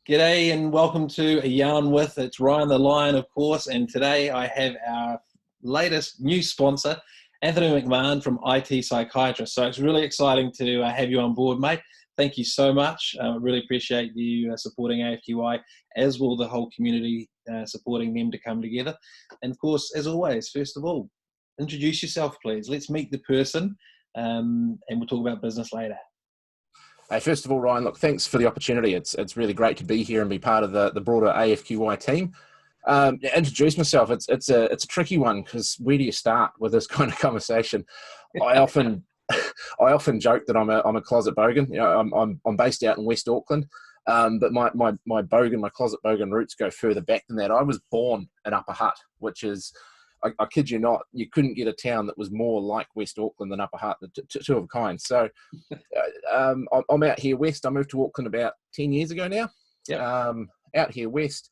G'day and welcome to A Yarn With. It's Ryan the Lion, of course, and today I have our latest new sponsor, Anthony McMahon from IT Psychiatrist. So it's really exciting to have you on board, mate. Thank you so much. I really appreciate you supporting AFQI, as will the whole community supporting them to come together. And of course, as always, first of all, introduce yourself, please. Let's meet the person, and we'll talk about business later. Hey, first of all, Ryan, look, thanks for the opportunity. It's really great to be here and be part of the broader AFQI team. Introduce myself. It's a tricky one because where do you start with this kind of conversation? I often joke that I'm a closet bogan. You know, I'm based out in West Auckland, but my closet bogan roots go further back than that. I was born in Upper Hutt, which is, I kid you not, you couldn't get a town that was more like West Auckland than Upper Hutt, two of a kind. So I'm out here west. I moved to Auckland about 10 years ago now. Yep. Out here west,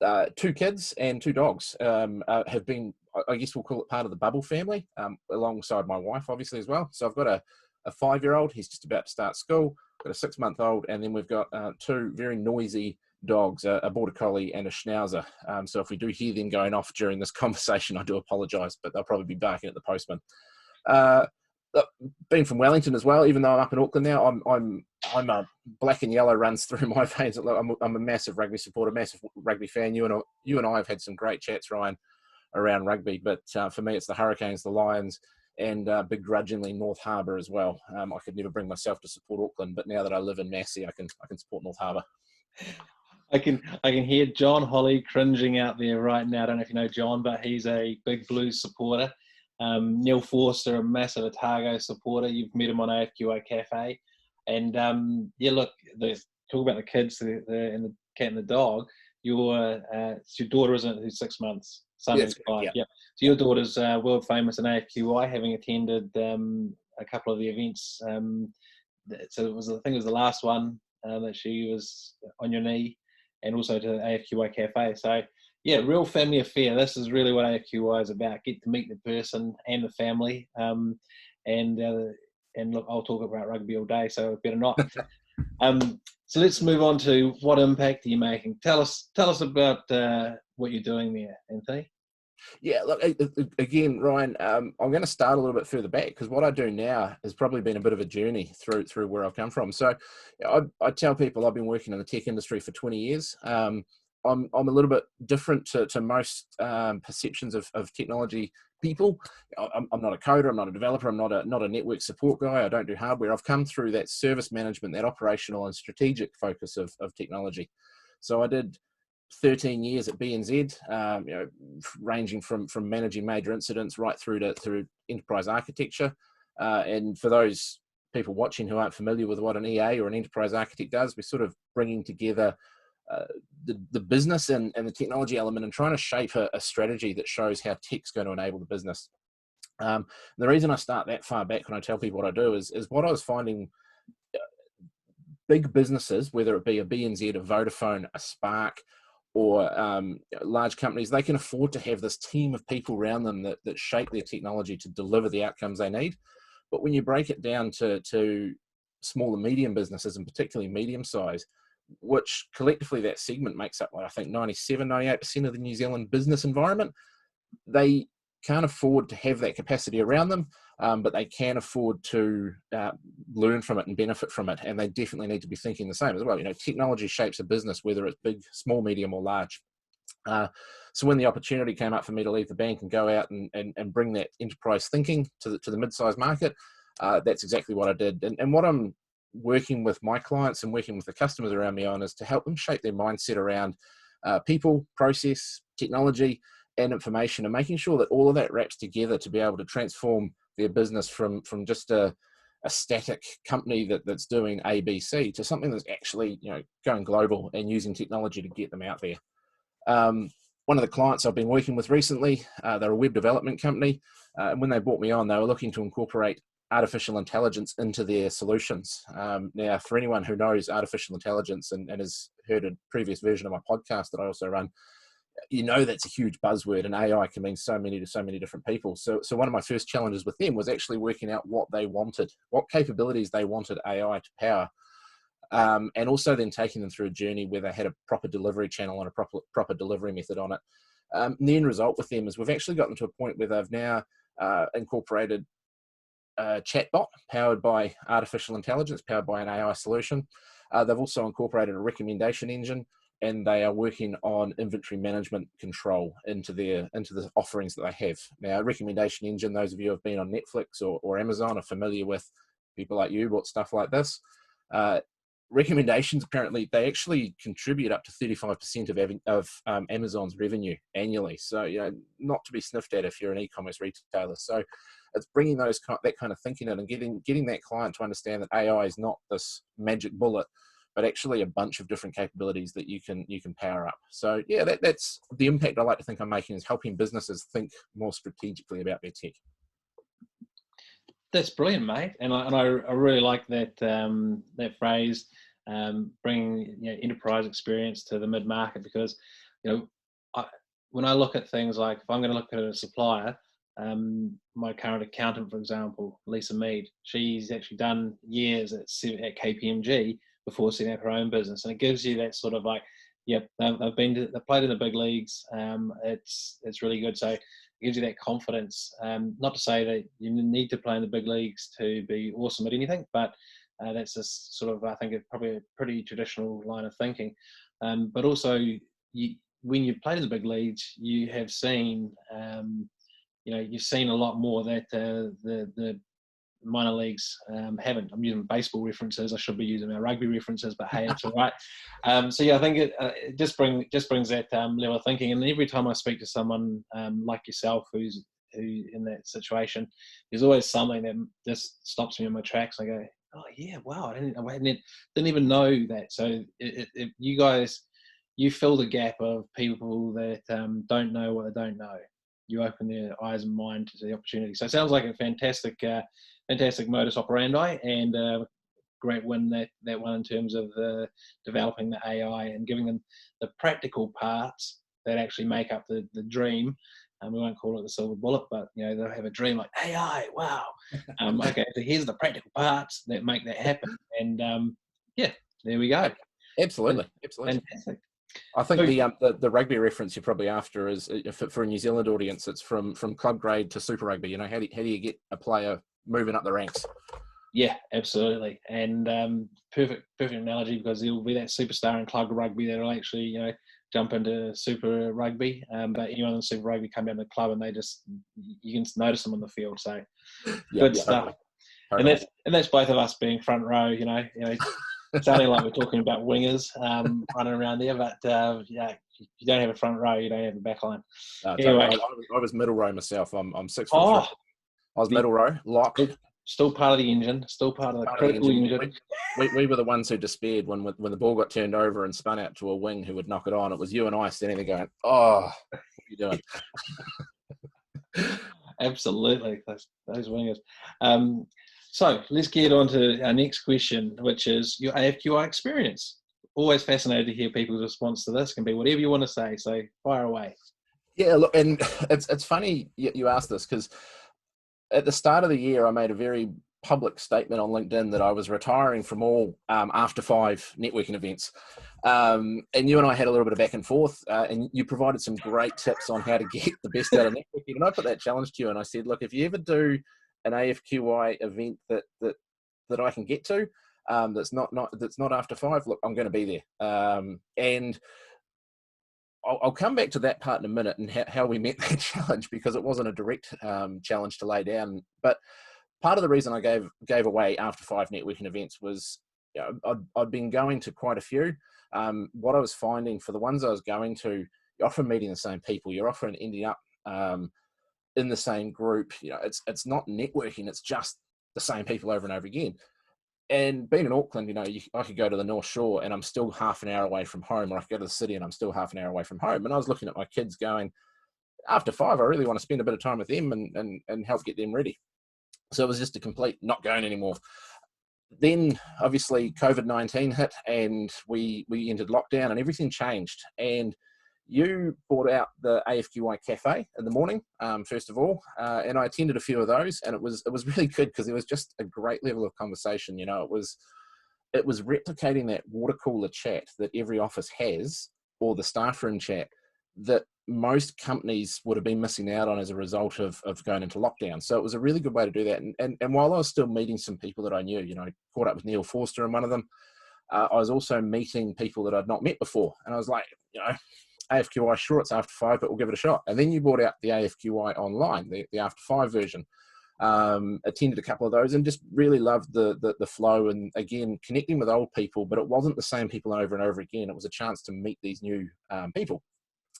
2 kids and 2 dogs have been, I guess we'll call it part of the bubble family, alongside my wife, obviously, as well. So I've got a 5-year-old. He's just about to start school. Got a 6-month-old, and then we've got 2 very noisy dogs, a border collie and a schnauzer. So if we do hear them going off during this conversation, I do apologise, but they'll probably be barking at the postman. Look, being from Wellington as well, even though I'm up in Auckland now, I'm a black and yellow runs through my veins. I'm a massive rugby supporter, massive rugby fan. You and I have had some great chats, Ryan, around rugby, but for me, it's the Hurricanes, the Lions, and begrudgingly North Harbour as well. I could never bring myself to support Auckland, but now that I live in Massey, I can support North Harbour. I can hear John Holly cringing out there right now. I don't know if you know John, but he's a big Blues supporter. Neil Forster, a massive Otago supporter. You've met him on AFQI Cafe. And look, talk about the kids and the cat and the dog. Your daughter, isn't it, who's 6 months? Son is 5. Yeah. Yep. So your daughter's world famous in AFQI, having attended a couple of the events. So I think it was the last one that she was on your knee, and also to AFQI Cafe. So, yeah, real family affair. This is really what AFQI is about. Get to meet the person and the family. And look, I'll talk about rugby all day, so better not. So let's move on to what impact are you making? Tell us about what you're doing there, Anthony. Yeah, look, again, Ryan, I'm going to start a little bit further back because what I do now has probably been a bit of a journey through where I've come from. So I tell people I've been working in the tech industry for 20 years. I'm a little bit different to most perceptions of technology people. I'm not a coder, I'm not a developer, I'm not a network support guy, I don't do hardware. I've come through that service management, that operational and strategic focus of technology. So I did 13 years at BNZ, ranging from managing major incidents right through enterprise architecture. And for those people watching who aren't familiar with what an EA or an enterprise architect does, we're sort of bringing together the business and the technology element and trying to shape a strategy that shows how tech's going to enable the business. The reason I start that far back when I tell people what I do is what I was finding. Big businesses, whether it be a BNZ, a Vodafone, a Spark, or large companies, they can afford to have this team of people around them that shape their technology to deliver the outcomes they need. But when you break it down to small and medium businesses, and particularly medium size, which collectively that segment makes up, I think, 97-98% of the New Zealand business environment, they can't afford to have that capacity around them, but they can afford to learn from it and benefit from it. And they definitely need to be thinking the same as well. You know, technology shapes a business, whether it's big, small, medium, or large. So when the opportunity came up for me to leave the bank and go out and bring that enterprise thinking to the mid-sized market, that's exactly what I did. And what I'm working with my clients and working with the customers around me on is to help them shape their mindset around people, process, technology, and information, and making sure that all of that wraps together to be able to transform their business from just a static company that's doing ABC to something that's actually, going global and using technology to get them out there. One of the clients I've been working with recently, they're a web development company, and when they brought me on, they were looking to incorporate artificial intelligence into their solutions. Now, for anyone who knows artificial intelligence and has heard a previous version of my podcast that I also run, that's a huge buzzword, and AI can mean so many to so many different people. So one of my first challenges with them was actually working out what they wanted, what capabilities they wanted AI to power. and also then taking them through a journey where they had a proper delivery channel and a proper delivery method on it. The end result with them is we've actually gotten to a point where they've now incorporated a chatbot powered by artificial intelligence, powered by an AI solution. They've also incorporated a recommendation engine, and they are working on inventory management control into the offerings that they have. Now, recommendation engine, those of you who have been on Netflix or Amazon are familiar with. People like you bought stuff like this. Recommendations, apparently, they actually contribute up to 35% of Amazon's revenue annually. So, not to be sniffed at if you're an e-commerce retailer. So, it's bringing that kind of thinking in and getting that client to understand that AI is not this magic bullet, but actually a bunch of different capabilities that you can power up. So yeah, that's the impact I like to think I'm making, is helping businesses think more strategically about their tech. That's brilliant, mate. And I really like that that phrase, bringing enterprise experience to the mid-market, because when I look at things like, if I'm going to look at a supplier, my current accountant, for example, Lisa Mead, she's actually done years at KPMG before setting up her own business, and it gives you that sort of like, yep, they've played in the big leagues. It's really good. So it gives you that confidence. Not to say that you need to play in the big leagues to be awesome at anything, but that's just sort of, I think, probably a pretty traditional line of thinking. But also, when you've played in the big leagues, you have seen, you've seen a lot more that the minor leagues haven't. I'm using baseball references. I should be using our rugby references, but hey, it's all right. So yeah, I think it just brings that level of thinking. And every time I speak to someone like yourself who in that situation, there's always something that just stops me in my tracks. I go, oh yeah, wow, I didn't even know that. So you guys, you fill the gap of people that don't know what they don't know. You open their eyes and mind to the opportunity. So it sounds like a fantastic modus operandi, and great win that one in terms of developing the AI and giving them the practical parts that actually make up the dream. We won't call it the silver bullet, but they'll have a dream like AI. Wow. Okay, so here's the practical parts that make that happen, and yeah, there we go. Absolutely. Fantastic. I think the rugby reference you're probably after is, for a New Zealand audience, it's from club grade to Super Rugby. How do you get a player moving up the ranks? Yeah, absolutely. And perfect analogy, because there will be that superstar in club rugby that'll actually jump into Super Rugby. But anyone in Super Rugby come down to the club and you can notice them on the field. So good stuff. Totally. And that's both of us being front row. Sounding like we're talking about wingers running around there, but if you don't have a front row, you don't have a back line. Anyway. I was middle row myself. I'm 6 foot. I was middle row, locked. Still part of the engine, still part of the critical engine. We were the ones who despaired when the ball got turned over and spun out to a wing who would knock it on. It was you and I standing there going, "Oh, what are you doing?" Absolutely, those wingers. So let's get on to our next question, which is your AFQI experience. Always fascinated to hear people's response to this. It can be whatever you want to say, so fire away. Yeah, look, and it's funny you asked this, because at the start of the year, I made a very public statement on LinkedIn that I was retiring from all after 5 networking events. And you and I had a little bit of back and forth, and you provided some great tips on how to get the best out of networking. And I put that challenge to you, and I said, look, if you ever do an AFQI event that I can get to, that's not after 5, look, I'm going to be there. And I'll come back to that part in a minute, and how we met that challenge, because it wasn't a direct challenge to lay down. But part of the reason I gave away after 5 networking events was I'd been going to quite a few. What I was finding for the ones I was going to, you're often meeting the same people. You're often ending up in the same group. It's not networking. It's just the same people over and over again. And being in Auckland, I could go to the North Shore and I'm still half an hour away from home, or I could go to the city and I'm still half an hour away from home. And I was looking at my kids going, after 5, I really want to spend a bit of time with them and help get them ready. So it was just a complete not going anymore. Then obviously COVID-19 hit and we entered lockdown and everything changed. And you brought out the AFQI Cafe in the morning, first of all, and I attended a few of those, and it was really good, because it was just a great level of conversation. It was it was replicating that water cooler chat that every office has, or the staff room chat, that most companies would have been missing out on as a result of going into lockdown. So it was a really good way to do that. And while I was still meeting some people that I knew, caught up with Neil Forster and one of them, I was also meeting people that I'd not met before. And I was like, AFQI, sure, it's after 5, but we'll give it a shot. And then you brought out the AFQI online, the after 5 version. Attended a couple of those and just really loved the flow, and again connecting with old people, but it wasn't the same people over and over again. It was a chance to meet these new people.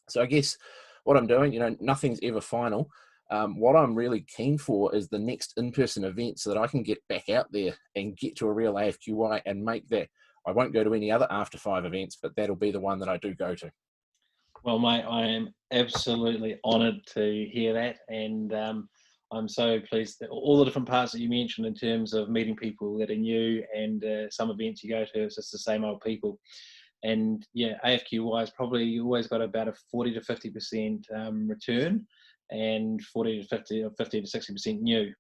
So I guess what I'm doing, nothing's ever final. What I'm really keen for is the next in-person event, so that I can get back out there and get to a real AFQI and make that. I won't go to any other after 5 events, but that'll be the one that I do go to. Well, mate, I am absolutely honoured to hear that, and I'm so pleased that all the different parts that you mentioned in terms of meeting people that are new, and some events you go to, it's just the same old people. And yeah, AFQY is probably always got about a 40 to 50% return, and 40 to 50 or 50 to 60% new.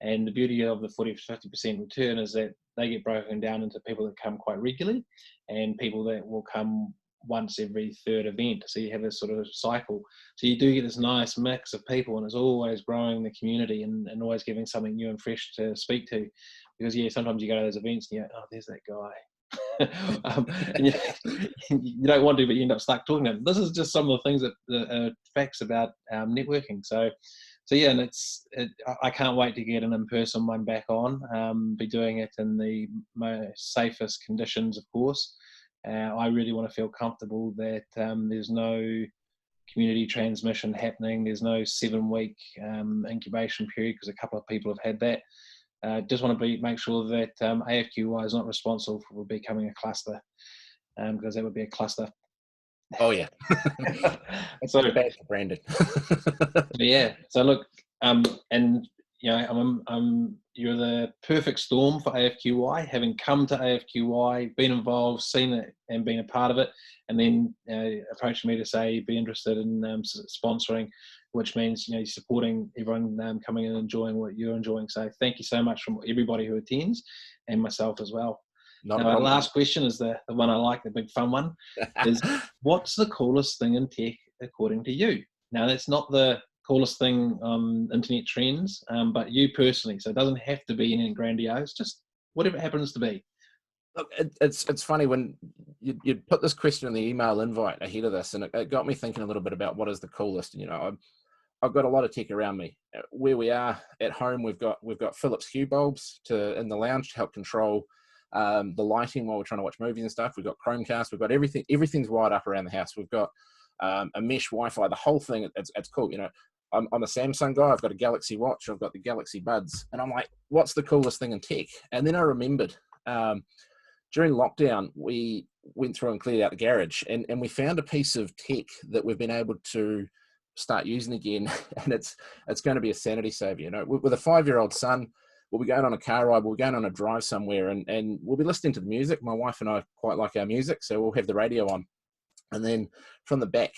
And the beauty of the 40 to 50% return is that they get broken down into people that come quite regularly and people that will come once every 3rd event. So you have this sort of cycle. So you do get this nice mix of people, and it's always growing the community and always giving something new and fresh to speak to. Because yeah, sometimes you go to those events and you go, oh, there's that guy. And you don't want to, but you end up stuck talking to them. This is just some of the things that facts about networking. So yeah, and I can't wait to get an in-person one back on. Be doing it in the most safest conditions, of course. I really want to feel comfortable that there's no community transmission happening. There's no 7-week incubation period, because a couple of people have had that. Just want to make sure that AFQY is not responsible for becoming a cluster, because that would be a cluster. Oh yeah, it's so bad for Brandon. Yeah. So look, and you're the perfect storm for AFQY, having come to AFQY, been involved, seen it, and been a part of it, and then approached me to say be interested in sponsoring, which means you're supporting everyone coming in and enjoying what you're enjoying. So thank you so much from everybody who attends, and myself as well. Now, our last question is the one I like, the big fun one, is what's the coolest thing in tech according to you? Now, that's not the coolest thing on internet trends, but you personally. So it doesn't have to be anything grandiose, just whatever it happens to be. Look, it's funny when you put this question in the email invite ahead of this, and it got me thinking a little bit about what is the coolest. I've got a lot of tech around me. Where we are at home, we've got Philips Hue bulbs in the lounge to help control the lighting while we're trying to watch movies and stuff. We've got Chromecast. We've got everything. Everything's wired up around the house. We've got a mesh Wi-Fi. The whole thing. It's cool. I'm a Samsung guy. I've got a Galaxy Watch. I've got the Galaxy Buds, and I'm like, what's the coolest thing in tech? And then I remembered during lockdown, we went through and cleared out the garage, and we found a piece of tech that we've been able to start using again, and it's going to be a sanity saver. With a 5-year-old son, we'll be going on a car ride, we'll be going on a drive somewhere, and we'll be listening to the music. My wife and I quite like our music, so we'll have the radio on, and then from the back,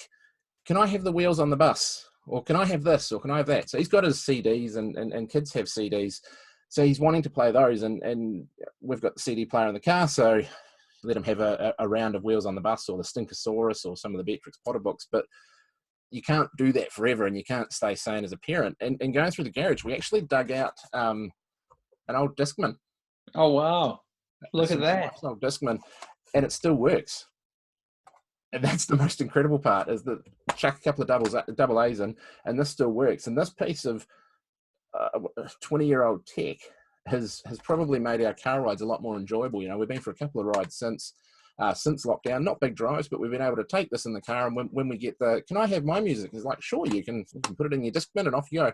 can I have the wheels on the bus? Or can I have this? Or can I have that? So he's got his CDs, and kids have CDs. So he's wanting to play those, and we've got the CD player in the car, so let him have a round of Wheels on the Bus or the Stinkosaurus or some of the Beatrix Potter books. But you can't do that forever, and you can't stay sane as a parent. And going through the garage, we actually dug out an old Discman. Oh, wow. Look at that. An old Discman, and it still works. And that's the most incredible part, is that chuck a couple of double A's in, and this still works. And this piece of 20-year-old tech has probably made our car rides a lot more enjoyable. We've been for a couple of rides since lockdown, not big drives, but we've been able to take this in the car. And when we get can I have my music? It's like, sure, you can put it in your Discman and off you go.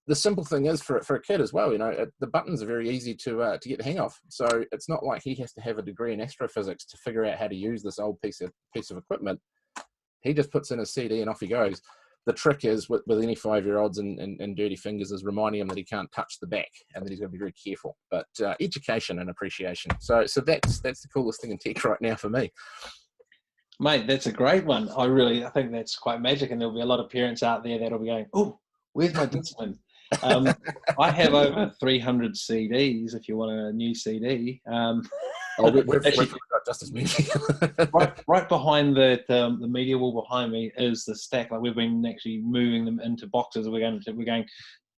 The simple thing is for a kid as well, the buttons are very easy to get the hang of. So it's not like he has to have a degree in astrophysics to figure out how to use this old piece of equipment. He just puts in a CD and off he goes. The trick is with any 5-year-olds and dirty fingers is reminding him that he can't touch the back and that he's going to be very careful. But education and appreciation. So that's the coolest thing in tech right now for me. Mate, that's a great one. I think that's quite magic, and there'll be a lot of parents out there that'll be going, oh, where's my Discman? I have over 300 CDs if you want a new CD. Oh, we've Actually, got just as many. right behind the media wall behind me is the stack. Like we've been actually moving them into boxes. We're going.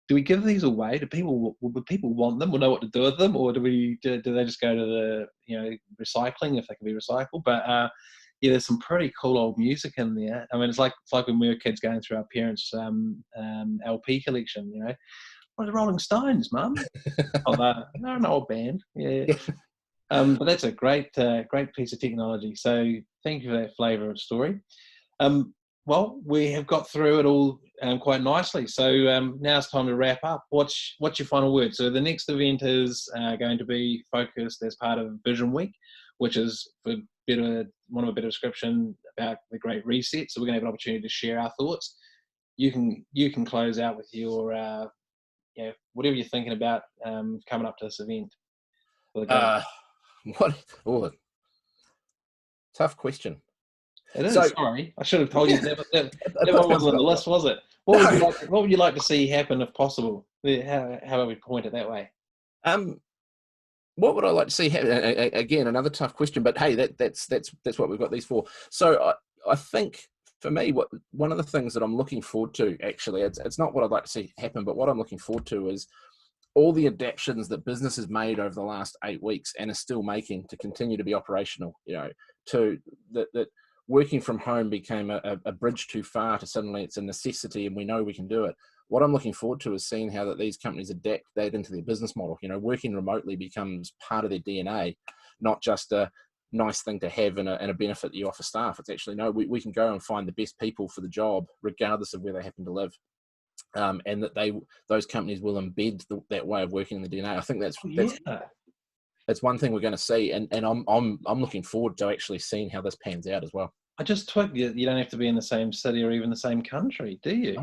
Do we give these away? Do people want them? We'll know what to do with them, or do they just go to the recycling if they can be recycled? But yeah, there's some pretty cool old music in there. I mean, it's like when we were kids going through our parents' LP collection. What are the Rolling Stones, Mum? Oh, they're an old band. Yeah. But that's a great piece of technology. So thank you for that flavour of story. Well, we have got through it all quite nicely. So now it's time to wrap up. What's your final word? So the next event is going to be focused as part of Vision Week, which is, for want of a better description, about the Great Reset. So we're going to have an opportunity to share our thoughts. You can close out with your whatever you're thinking about coming up to this event. What? Oh, tough question. It is. So, Sorry, I should have told you that but one wasn't on the list, was it? What No. would you like to see happen if possible? How about we point it that way? What would I like to see happen? Again, another tough question, but hey, that's what we've got these for. So I think for me, one of the things that I'm looking forward to, actually, it's not what I'd like to see happen, but what I'm looking forward to is all the adaptations that business has made over the last 8 weeks and is still making to continue to be operational. To that working from home became a bridge too far to suddenly it's a necessity and we know we can do it. What I'm looking forward to is seeing how that these companies adapt that into their business model. Working remotely becomes part of their DNA, not just a nice thing to have and a benefit that you offer staff. It's actually, no, we can go and find the best people for the job, regardless of where they happen to live. And that those companies will embed that way of working in the DNA. I think that's one thing we're going to see, and I'm looking forward to actually seeing how this pans out as well. I just twigged you don't have to be in the same city or even the same country, do you?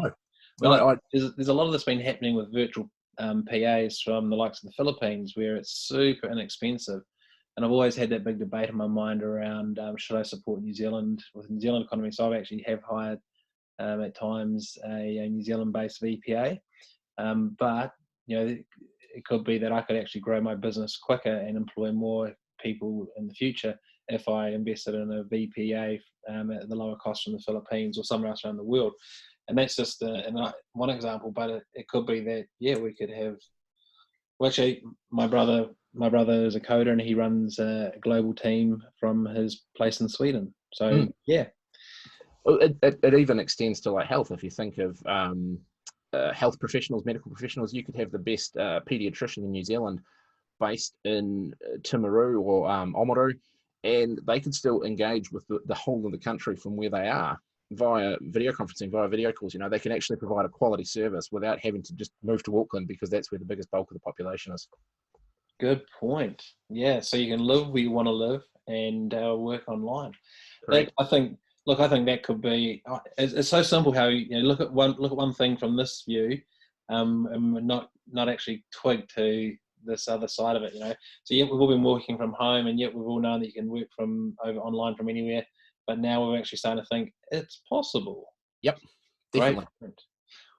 There's a lot of this been happening with virtual PAs from the likes of the Philippines, where it's super inexpensive. And I've always had that big debate in my mind around should I support New Zealand with the New Zealand economy. So I've actually hired at times a New Zealand-based VPA, but it could be that I could actually grow my business quicker and employ more people in the future if I invested in a VPA at the lower cost from the Philippines or somewhere else around the world. And that's just one example, but it could be that we could have. Well, actually, my brother is a coder and he runs a global team from his place in Sweden. So yeah. Well, it even extends to like health. If you think of health professionals, medical professionals, you could have the best pediatrician in New Zealand based in Timaru or Oamaru, and they can still engage with the whole of the country from where they are via video conferencing, via video calls. They can actually provide a quality service without having to just move to Auckland, because that's where the biggest bulk of the population is. Good point. Yeah, so you can live where you want to live and work online. Correct. I think that could be. It's so simple how look at one thing from this view, and not actually twig to this other side of it. So we've all been working from home, and yet we've all known that you can work from over online from anywhere. But now we're actually starting to think it's possible. Yep, definitely.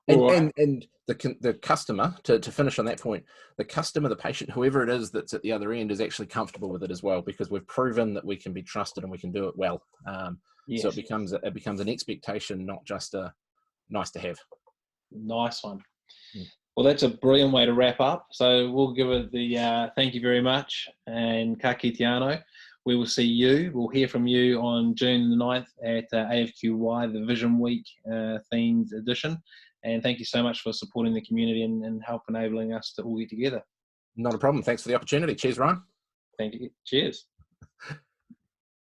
Great. And the customer, to finish on that point, the customer, the patient, whoever it is that's at the other end, is actually comfortable with it as well, because we've proven that we can be trusted and we can do it well. Yes. So it becomes an expectation, not just a nice to have. Nice one. Well, that's a brilliant way to wrap up. So we'll give it the thank you very much and ka kite anō. We will see you. We'll hear from you on June the 9th at AFQY, the Vision Week themed edition. And thank you so much for supporting the community and help enabling us to all get together. Not a problem. Thanks for the opportunity. Cheers, Ryan. Thank you. Cheers.